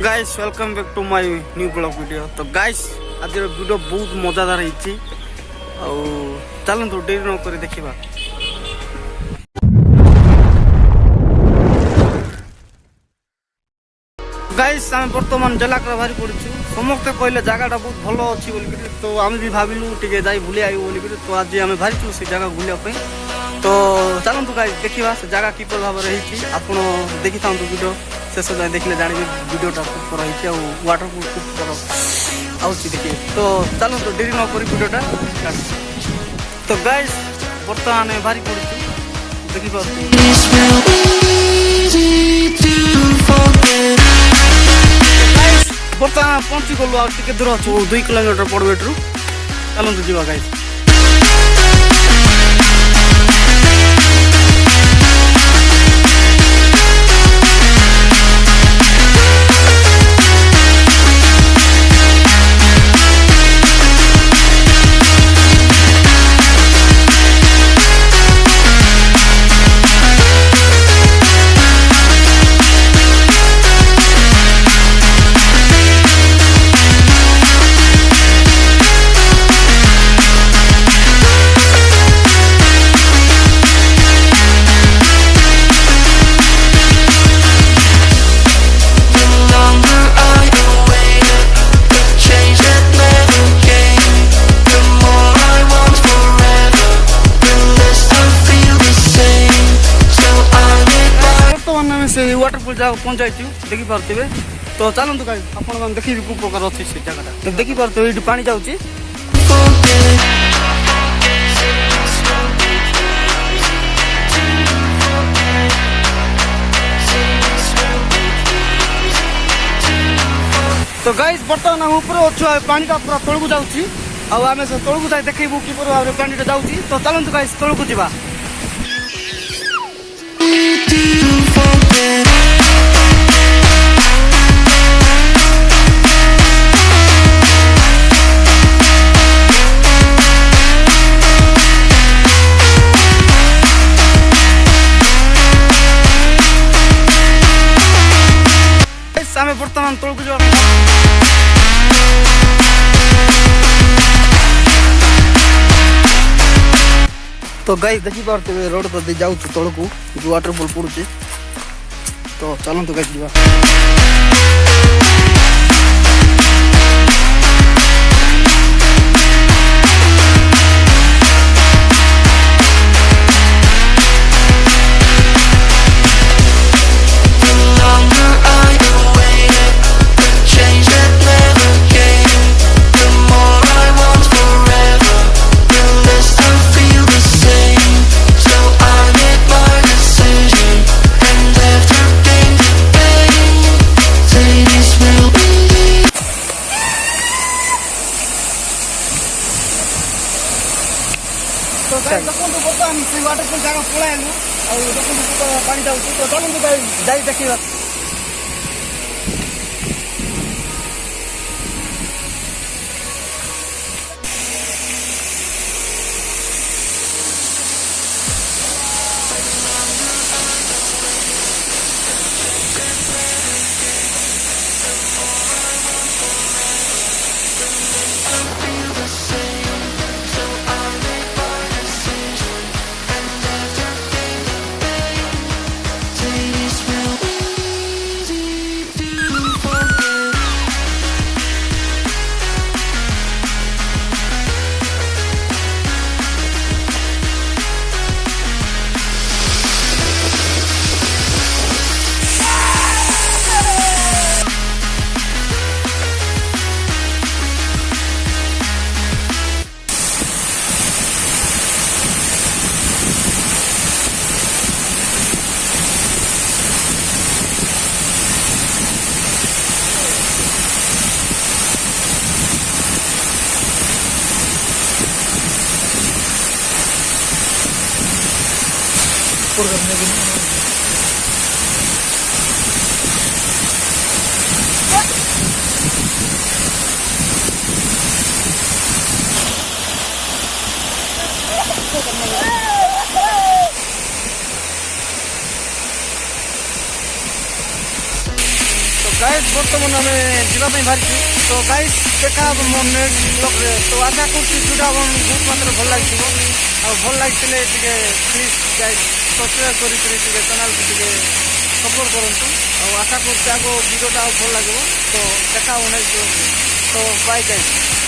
Guys welcome back to my new blog video. तो guys आज video बहुत मजादार होती चलतु डेरी न कर देखा। गाइस आम बर्तमान जलाकरा बाहरी पड़ू समस्ते कहले जगह बहुत भल अच्छी बोलिक तो आम भी भाविलु टे जा बुले आयु बोलिक तो आज आम बाहरी से जगह बुलापी। तो चलतु गाइस देखा से जगह किपर भाव आप देखी था वीडियो शेष जाए देखने जानवे वीडियोटा सुपर है वाटरफुल सुपर आउची देखिए। तो चलो तो डेरी न कर वीडियोटा तो गाइस बर्तमान भारी पड़ू देखी बर्तमान पहुँची गलु आगे दूर अच्छे 2 किलोमीटर पड़ो एटू चलतु जा गाइस। से वाटरफॉल जगह पहुंचाई देखी पारे। तो चलतु गाइस आप देखिए कौ प्रकार अच्छी से जगह देखी पारे ये पानी जाऊँगी। तो गाइस बर्तमान आम ऊपर अच्छे पानी का पूरा तौक जाऊँगी आम से तौक जाए देखू कि भाव पानी जाऊँगी। तो चलतु गाइस तौक जा। आम बर्तमान तौक जा। तो गाइस देखी पारे रोड पर जाऊँ तौक जो वाटरफॉल पड़ू। तो चलतु गाइस जा। तो देखो बर्तमान से वाटरफॉल जगह पलायलु देखो पानी जाऊँगी। तो चलतु जाई देखा। करने के लिए गाइस बर्तमान आम जावाई बाहरी तो गाइस देखा मो नेक्स्ट ब्लॉग तो आशा करा बहुत मात्रा भल लगे भल लगे प्लीज गाइस सब्सक्राइब कर चैनल को सपोर्ट करूँ आशा कर भिडियोटा भल लगे तो देखा नेक्स्ट तो बाय गाइस।